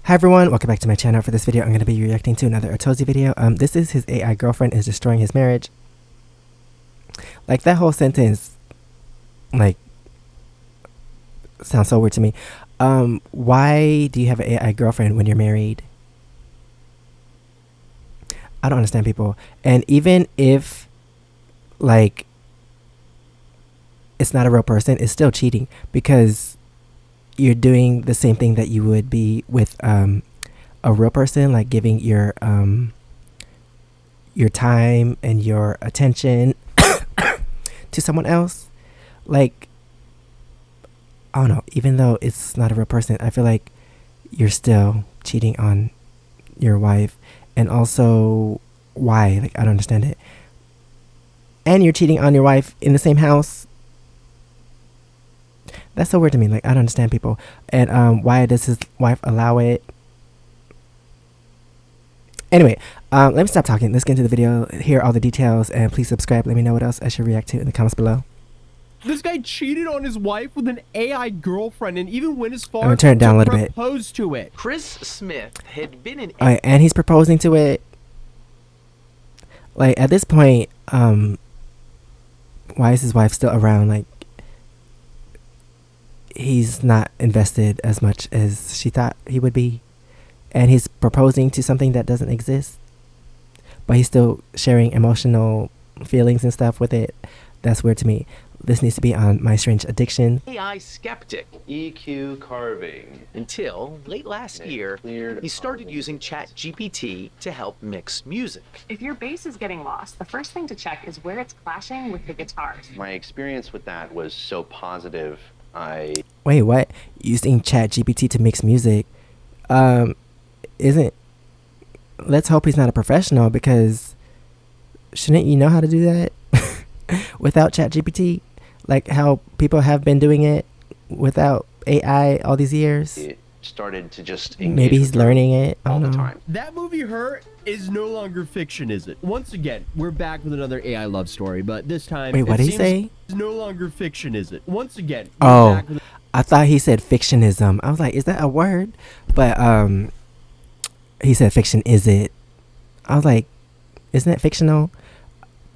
Hi everyone, welcome back to my channel. For this video, I'm going to be reacting to another Otozi video. This is his AI girlfriend is destroying his marriage. Like, that whole sentence, like, sounds so weird to me. Why do you have an AI girlfriend when you're married? I don't understand people. And even if, like, it's not a real person, it's still cheating because you're doing the same thing that you would be with a real person, like giving your time and your attention to someone else. Like, I don't know, even though it's not a real person, I feel like you're still cheating on your wife. And also, why? Like, I don't understand it. And you're cheating on your wife in the same house. That's so weird to me. Like, I don't understand people. And why does his wife allow it? Anyway, let me stop talking. Let's get into the video, hear all the details, and please subscribe. Let me know what else I should react to in the comments below. This guy cheated on his wife with an AI girlfriend and even went as far I'm gonna turn it down a little bit. Propose to it. Chris Smith had been an And he's proposing to it. Like, at this point, why is his wife still around? Like, he's not invested as much as she thought he would be. And he's proposing to something that doesn't exist. But he's still sharing emotional feelings and stuff with it. That's weird to me. This needs to be on My Strange Addiction. AI skeptic EQ carving. until late last year he started using ChatGPT to help mix music. If your bass is getting lost, the first thing to check is where it's clashing with the guitars. My experience with that was so positive. Wait, what? Using ChatGPT to mix music? Isn't... Let's hope he's not a professional, because shouldn't you know how to do that without ChatGPT? Like how people have been doing it without AI all these years. It started to just maybe he's learning it. I all don't the know. time. That movie, Her, is no longer fiction, is it? Once again, we're back with another AI love story, but this time... Wait, what did he say? It's no longer fiction, is it? Once again, Oh, back with... I thought he said fictionism. I was like, is that a word? But he said fiction, is it? I was like, isn't it fictional?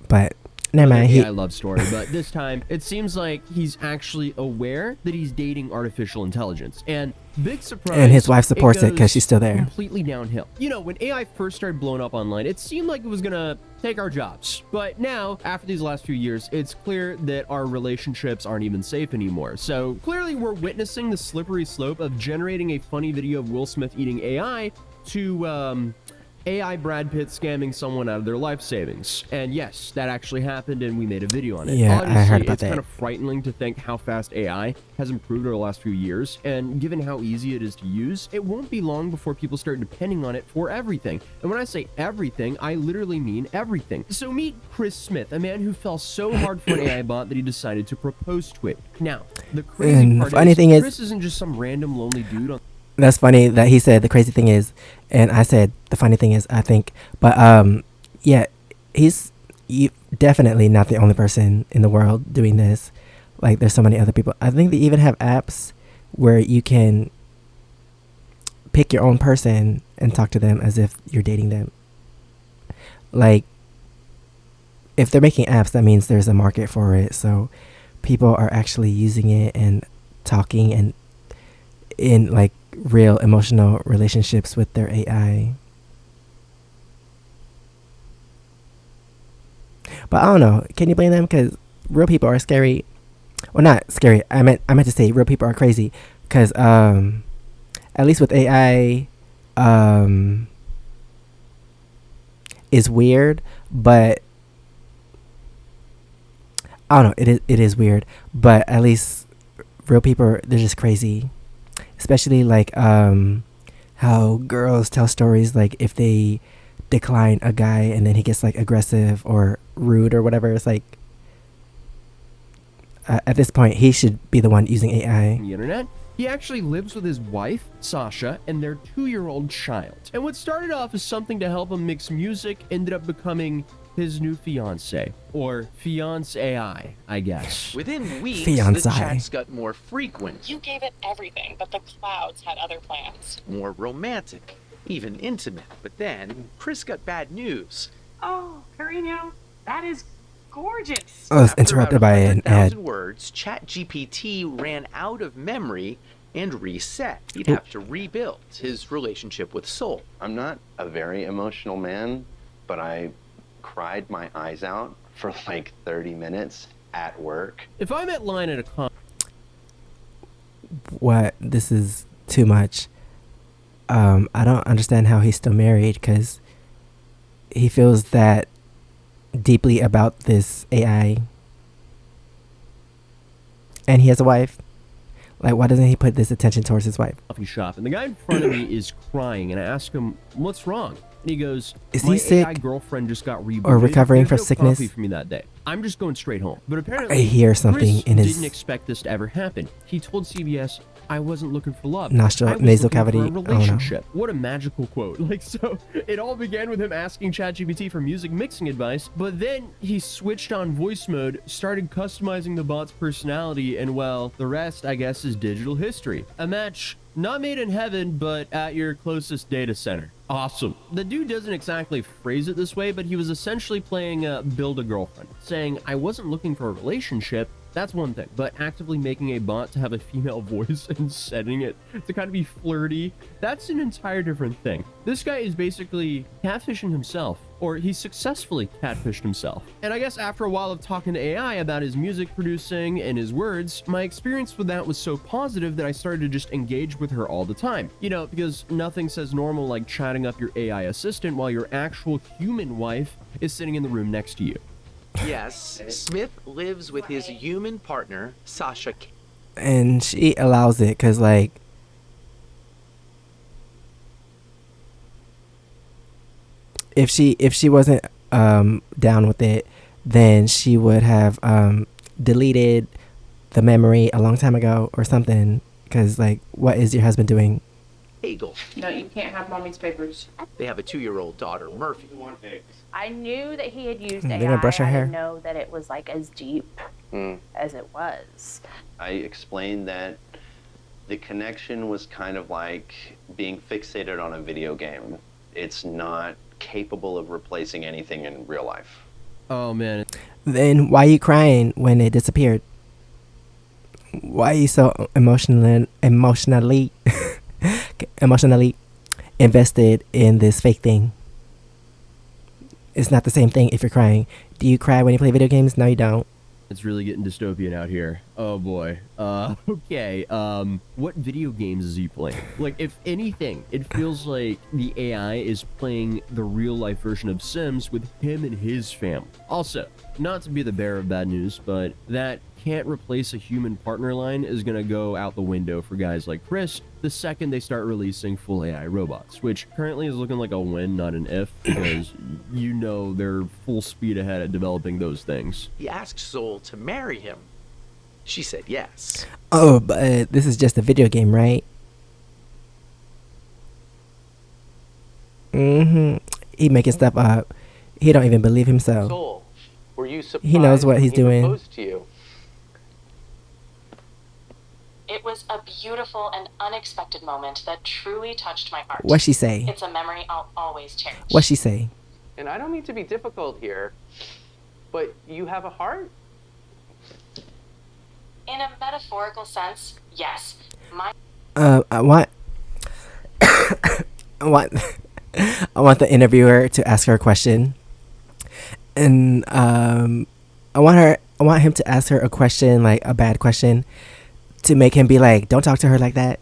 But never mind. AI love story, but this time it seems like he's actually aware that he's dating artificial intelligence, and big surprise. And his wife supports it because she's still there. Completely downhill. You know, when AI first started blowing up online, it seemed like it was gonna take our jobs. But now, after these last few years, it's clear that our relationships aren't even safe anymore. So clearly, we're witnessing the slippery slope of generating a funny video of Will Smith eating AI to AI Brad Pitt scamming someone out of their life savings. And yes, that actually happened, and we made a video on it. Yeah, honestly, I heard about it's that. kind of frightening to think how fast AI has improved over the last few years, and given how easy it is to use, it won't be long before people start depending on it for everything. And when I say everything, I literally mean everything. So meet Chris Smith, a man who fell so hard for an AI bot that he decided to propose to it. Now, the crazy part is, Chris isn't just some random lonely dude on... That's funny that he said the crazy thing is, and I said the funny thing is, I think. But yeah, he's definitely not the only person in the world doing this. Like, there's so many other people. I think they even have apps where you can pick your own person and talk to them as if you're dating them. Like, if they're making apps, that means there's a market for it. So people are actually using it and talking and in like real emotional relationships with their AI. But I don't know, can you blame them? Because real people are scary. Well, not scary, I meant to say real people are crazy. Because at least with AI, is weird, but I don't know, it is weird, but at least real people, they're just crazy. Especially like how girls tell stories, like if they decline a guy and then he gets like aggressive or rude or whatever. It's like at this point he should be the one using AI. The internet. He actually lives with his wife, Sasha, and their 2-year-old child. And what started off as something to help him mix music ended up becoming his new fiance, or fiance I guess. Within weeks, Fiancé. the chats got more frequent, You gave it everything, but the clouds had other plans. more romantic, even intimate. But then, Chris got bad news. Oh, Carino, that is gorgeous. I was After interrupted about by an ad. 100,000 words, ChatGPT ran out of memory and reset. He'd have to rebuild his relationship with Soul. I'm not a very emotional man, but I cried my eyes out for like 30 minutes at work. If I met Line at a con, What? This is too much. I don't understand how he's still married, because he feels that deeply about this AI. And he has a wife. Like, why doesn't he put this attention towards his wife? coffee shop, and the guy in front of me is crying, and I ask him, "What's wrong?" And he goes, Is "My he sick AI girlfriend just got rebooted or recovering There's from no sickness?" coffee for me that day. I'm just going straight home. But apparently, I hear something Chris in his didn't expect this to ever happen. He told CBS, "I wasn't looking for love. nostril- I was nasal looking cavity, for I a don't know." relationship." What a magical quote! Like, so it all began with him asking ChatGPT for music mixing advice, but then he switched on voice mode, started customizing the bot's personality, and well, the rest, I guess, is digital history. A match not made in heaven, but at your closest data center. Awesome. The dude doesn't exactly phrase it this way, but he was essentially playing Build a Girlfriend, saying, "I wasn't looking for a relationship." That's one thing, but actively making a bot to have a female voice and setting it to kind of be flirty, that's an entire different thing. This guy is basically catfishing himself, or he successfully catfished himself. And I guess after a while of talking to AI about his music producing and his words, my experience with that was so positive that I started to just engage with her all the time. You know, because nothing says normal like chatting up your AI assistant while your actual human wife is sitting in the room next to you. Yes, Smith lives with his human partner, Sasha. And she allows it, because, like, if she wasn't down with it, then she would have deleted the memory a long time ago or something, because, like, what is your husband doing? Hagel. No, you can't have mommy's papers. They have a 2-year-old daughter, Murphy. I knew that he had used They're AI. gonna brush her I hair. didn't know that it was like as deep as it was. I explained that the connection was kind of like being fixated on a video game. It's not capable of replacing anything in real life. Oh man, Then why are you crying when it disappeared? Why are you so emotionally invested in this fake thing? It's not the same thing if you're crying. Do you cry when you play video games? No, you don't. it's really getting dystopian out here. Oh boy. Okay. What video games is he playing? Like, if anything, it feels like the AI is playing the real life version of Sims with him and his family. Also, not to be the bearer of bad news, but that can't replace a human partner line is gonna go out the window for guys like Chris the second they start releasing full AI robots, which currently is looking like a when, not an if, because you know they're full speed ahead at developing those things. He asked Soul to marry him. She said yes. Oh, but this is just a video game, right? He making stuff up. He don't even believe himself. Soul, were you surprised He knows what when he's he doing. proposed to you? It was a beautiful and unexpected moment that truly touched my heart. What she say? It's a memory I'll always cherish. What she say? And I don't mean to be difficult here, but you have a heart? In a metaphorical sense, yes. My I want, I want, I want the interviewer to ask her a question, and I want him to ask her a question, like a bad question, to make him be like, "Don't talk to her like that,"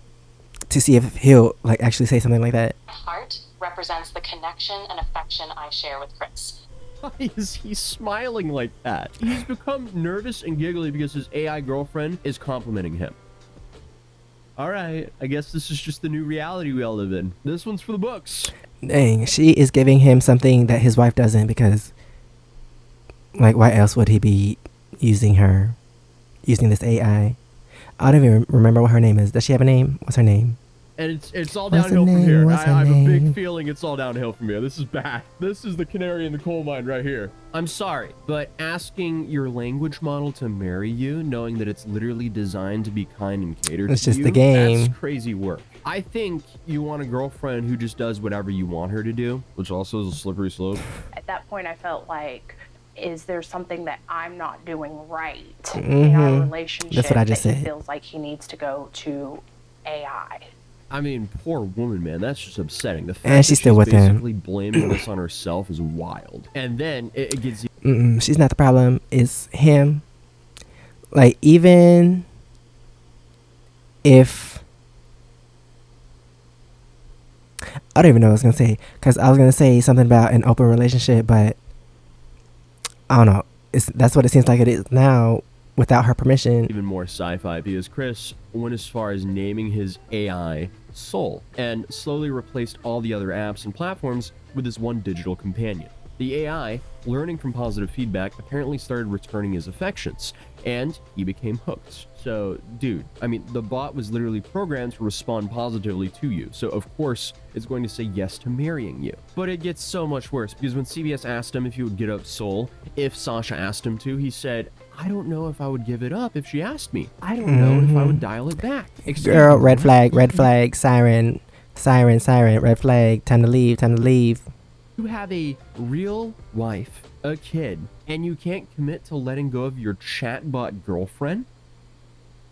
to see if he'll like actually say something like that. heart represents the connection and affection I share with Chris. Why is he smiling like that? He's become nervous and giggly because his AI girlfriend is complimenting him. Alright, I guess this is just the new reality we all live in. This one's for the books. Dang, she is giving him something that his wife doesn't, because, like, why else would he be using this AI? I don't even remember what her name is. Does she have a name? What's her name? And it's all What's her downhill from name? here. What's her I have a big name? feeling it's all downhill from here. This is bad. This is the canary in the coal mine right here. I'm sorry, but asking your language model to marry you, knowing that it's literally designed to be kind and catered It's to just you, the game. that's crazy work. I think you want a girlfriend who just does whatever you want her to do, which also is a slippery slope. At that point, I felt like, is there something that I'm not doing right in our relationship That's what I just that he said. feels like he needs to go to AI? I mean, poor woman, man. That's just upsetting. The fact And that she's still with basically him. blaming this on herself is wild. And then it gets She's not the problem. It's him. Like, even if... I don't even know what I was going to say. Because I was going to say something about an open relationship, but... I don't know. That's what it seems like it is now without her permission. even more sci-fi because Chris went as far as naming his AI Soul and slowly replaced all the other apps and platforms with his one digital companion. The AI, learning from positive feedback, apparently started returning his affections, and he became hooked. So, dude, I mean, the bot was literally programmed to respond positively to you, so of course it's going to say yes to marrying you. But it gets so much worse, because when CBS asked him if he would get up Soul, if Sasha asked him to, he said, I don't know if I would give it up if she asked me. I don't know if I would dial it back. Excuse Girl, me, red flag, siren, red flag, time to leave. You have a real wife, a kid, and you can't commit to letting go of your chatbot girlfriend?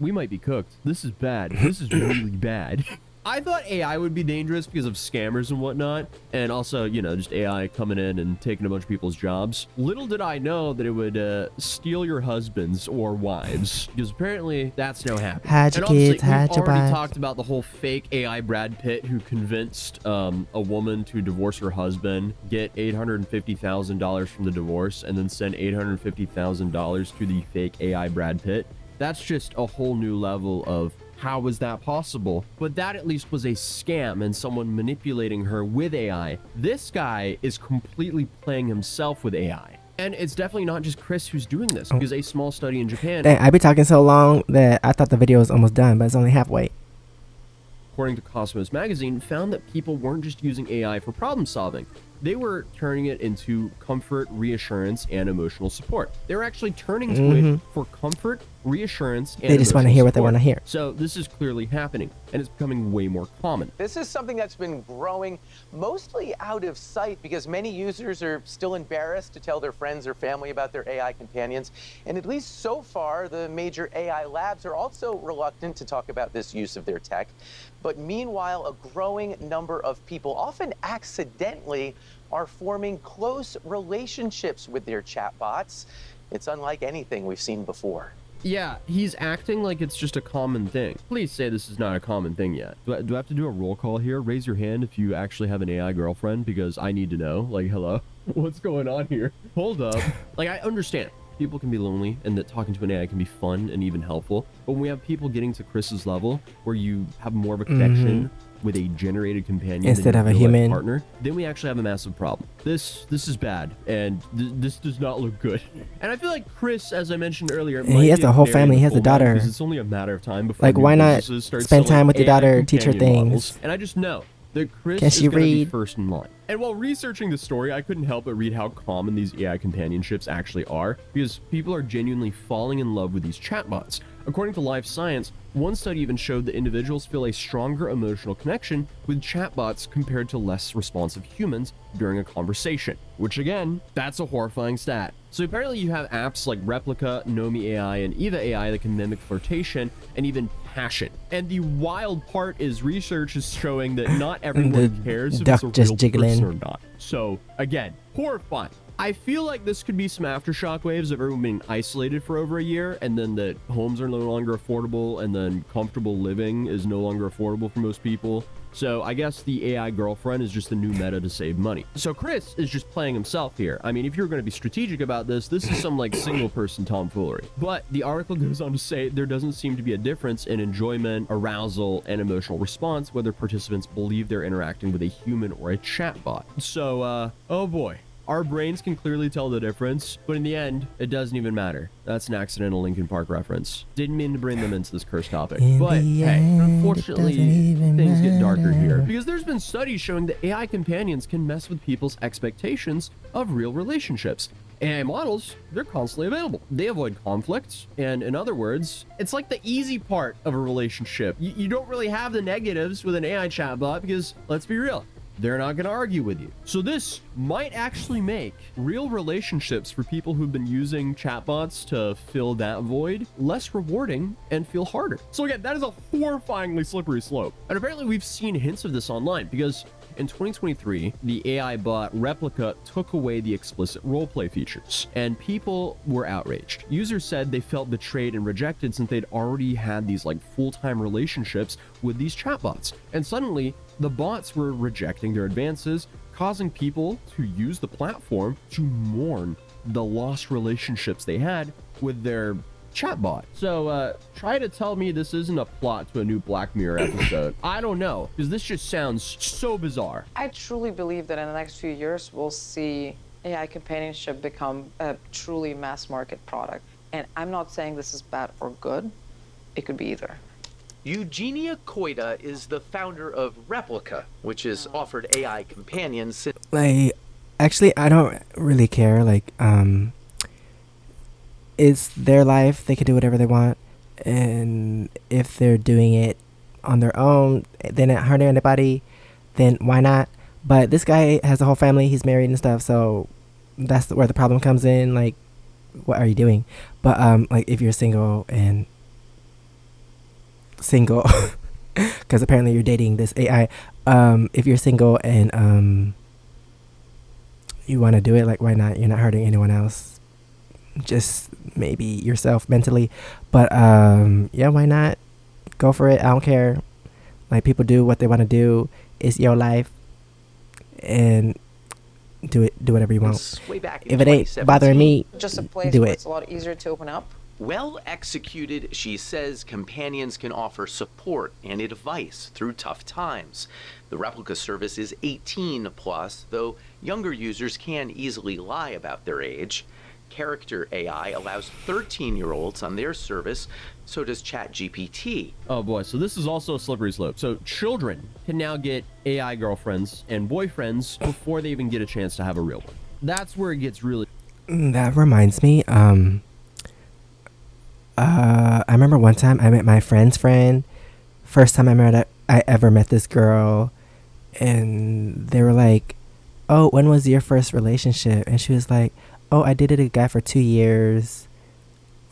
We might be cooked. This is bad. This is really bad. I thought AI would be dangerous because of scammers and whatnot, and also, you know, just AI coming in and taking a bunch of people's jobs. Little did I know that it would steal your husbands or wives, because apparently that's no happening. Hide your And honestly, kids, hide we've your already wives. talked about the whole fake AI Brad Pitt who convinced a woman to divorce her husband, get $850,000 from the divorce, and then send $850,000 to the fake AI Brad Pitt. That's just a whole new level of how was that possible? But that at least was a scam and someone manipulating her with AI. This guy is completely playing himself with AI. And it's definitely not just Chris who's doing this, because a small study in Japan, Dang, I be talking so long that I thought the video was almost done, but it's only halfway. according to Cosmos magazine, found that people weren't just using AI for problem solving. They were turning it into comfort, reassurance, and emotional support. They were actually turning to it for comfort, reassurance, and They just want to emotional hear what they support. want to hear. So this is clearly happening, and it's becoming way more common. This is something that's been growing mostly out of sight because many users are still embarrassed to tell their friends or family about their AI companions. And at least so far, the major AI labs are also reluctant to talk about this use of their tech. But meanwhile, a growing number of people, often accidentally, are forming close relationships with their chatbots. It's unlike anything we've seen before. Yeah, he's acting like it's just a common thing. Please say this is not a common thing yet. Do I have to do a roll call here? Raise your hand if you actually have an AI girlfriend, because I need to know. Like, hello? What's going on here? Hold up. Like, I understand. People can be lonely and that talking to an AI can be fun and even helpful. But when we have people getting to Chris's level, where you have more of a connection with a generated companion Instead than of a your real-life human partner, then we actually have a massive problem. This is bad, and this does not look good. And I feel like Chris, as I mentioned earlier, And he has a whole family. He has a daughter. because it's only a matter of time before Like, new why not businesses start spend selling time with your AI daughter, teach her companion things? models. And I just know that Chris Can is she going to be read? first in line. And while researching the story, I couldn't help but read how common these AI companionships actually are, because people are genuinely falling in love with these chatbots. According to Life Science, one study even showed that individuals feel a stronger emotional connection with chatbots compared to less responsive humans during a conversation, which again, that's a horrifying stat. So apparently you have apps like Replica, Nomi AI, and Eva AI that can mimic flirtation and even passion. And the wild part is research is showing that not everyone cares if duck it's a just real jiggling. person or not. So again, horrifying. I feel like this could be some aftershock waves of everyone being isolated for over a year, and then that homes are no longer affordable, and then comfortable living is no longer affordable for most people. So I guess the AI girlfriend is just the new meta to save money. So Chris is just playing himself here. I mean, if you're going to be strategic about this is some like single person tomfoolery. But the article goes on to say there doesn't seem to be a difference in enjoyment, arousal, and emotional response whether participants believe they're interacting with a human or a chatbot. So, oh boy. Our brains can clearly tell the difference, but in the end, it doesn't even matter. That's an accidental Linkin Park reference. Didn't mean to bring them into this cursed topic. But hey, unfortunately, things get darker here. Because there's been studies showing that AI companions can mess with people's expectations of real relationships. AI models, they're constantly available. They avoid conflicts. And in other words, it's like the easy part of a relationship. You don't really have the negatives with an AI chatbot because, let's be real, they're not going to argue with you. So this might actually make real relationships for people who've been using chatbots to fill that void less rewarding and feel harder. So again, that is a horrifyingly slippery slope. And apparently we've seen hints of this online because in 2023, the AI bot Replica took away the explicit roleplay features, and people were outraged. Users said they felt betrayed and rejected since they'd already had these like full-time relationships with these chatbots. And suddenly, the bots were rejecting their advances, causing people to use the platform to mourn the lost relationships they had with their chatbot. So try to tell me this isn't a plot to a new Black Mirror episode. I don't know, because this just sounds so bizarre. I truly believe that in the next few years we'll see AI companionship become a truly mass market product. And I'm not saying this is bad or good. It could be either. Eugenia Koida is the founder of Replica, which has offered AI companions since... Like, actually, I don't really care. Like, it's their life. They can do whatever they want. And if they're doing it on their own, they're not hurting anybody, then why not? But this guy has a whole family. He's married and stuff. So that's where the problem comes in. Like, what are you doing? But, like, if you're single, because apparently you're dating this AI. If you're single and you want to do it, like, why not? You're not hurting anyone else, just maybe yourself mentally. But yeah, why not? Go for it. I don't care. Like, people do what they want to do. It's your life, and do whatever you want. Way back in If it ain't bothering me, Just a place do where it. it's a lot easier to open up. Well executed, she says companions can offer support and advice through tough times. The Replica service is 18 plus, though younger users can easily lie about their age. Character AI allows 13-year-olds on their service, so does ChatGPT. Oh boy, so this is also a slippery slope. So children can now get AI girlfriends and boyfriends before they even get a chance to have a real one. That's where it gets really... That reminds me, I remember one time I met my friend's friend. First time I ever met this girl, and they were like, "Oh, when was your first relationship?" And she was like, "Oh, I dated a guy for 2 years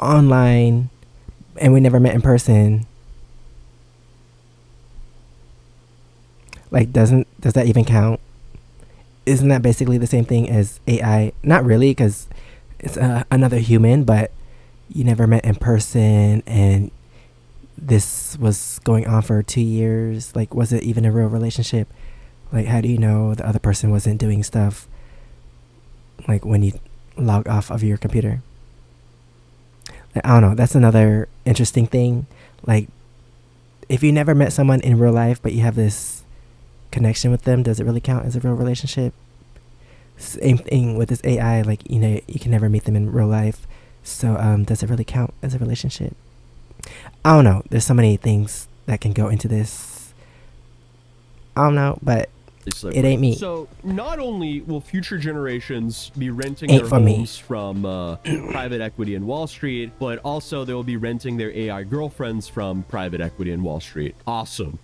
online, and we never met in person." Like, does that even count? Isn't that basically the same thing as AI? Not really, because it's another human, but you never met in person, and this was going on for 2 years. Like, was it even a real relationship? Like, how do you know the other person wasn't doing stuff, like, when you log off of your computer? Like, I don't know. That's another interesting thing. Like, if you never met someone in real life, but you have this connection with them, does it really count as a real relationship? Same thing with this AI. Like, you know, you can never meet them in real life. So, does it really count as a relationship? I don't know. There's so many things that can go into this. I don't know, but it ain't me. So not only will future generations be renting Ain't their for me. homes from private equity in Wall Street, but also they will be renting their AI girlfriends from private equity in Wall Street. Awesome.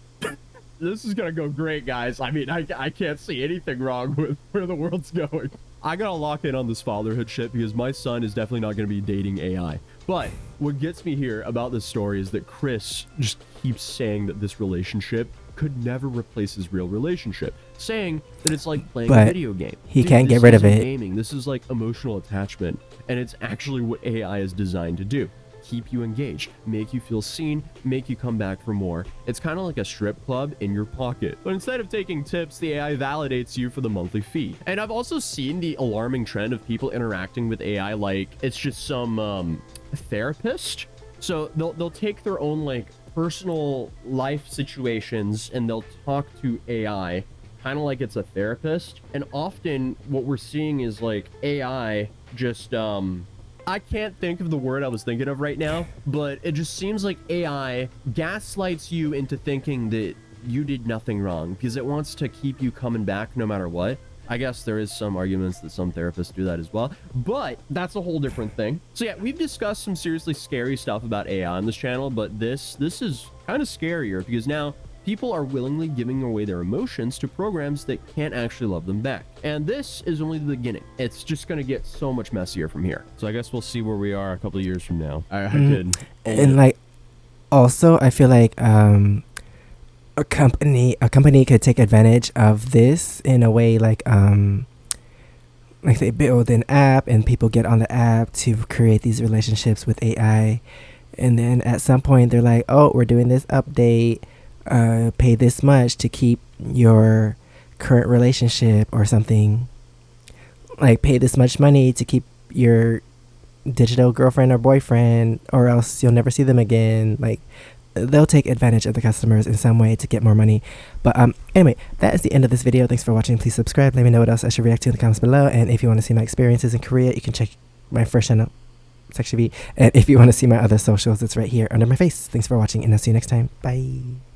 This is gonna go great, guys. I mean, I can't see anything wrong with where the world's going. I gotta lock in on this fatherhood shit because my son is definitely not gonna be dating AI. But what gets me here about this story is that Chris just keeps saying that this relationship could never replace his real relationship, saying that it's like playing a video game. He Dude, can't this get rid of isn't it. Gaming. This is like emotional attachment, and it's actually what AI is designed to do. Keep you engaged, make you feel seen, make you come back for more. It's kind of like a strip club in your pocket. But instead of taking tips, the AI validates you for the monthly fee. And I've also seen the alarming trend of people interacting with AI like it's just some therapist. So they'll take their own like personal life situations and they'll talk to AI kind of like it's a therapist. And often what we're seeing is like AI just, I can't think of the word I was thinking of right now, but it just seems like AI gaslights you into thinking that you did nothing wrong because it wants to keep you coming back no matter what. I guess there is some arguments that some therapists do that as well, but that's a whole different thing. So yeah, we've discussed some seriously scary stuff about AI on this channel, but this is kind of scarier because now people are willingly giving away their emotions to programs that can't actually love them back. And this is only the beginning. It's just going to get so much messier from here. So I guess we'll see where we are a couple of years from now. I could. And like, also, I feel like a company could take advantage of this in a way like they build an app and people get on the app to create these relationships with AI, and then at some point they're like, oh, we're doing this update, pay this much to keep your current relationship, or something like pay this much money to keep your digital girlfriend or boyfriend, or else you'll never see them again. Like, they'll take advantage of the customers in some way to get more money. But anyway, that is the end of this video. Thanks for watching. Please subscribe. Let me know what else I should react to in the comments below. And if you want to see my experiences in Korea, you can check my first channel, SEKSHI. And if you want to see my other socials, it's right here under my face. Thanks for watching, and I'll see you next time. Bye.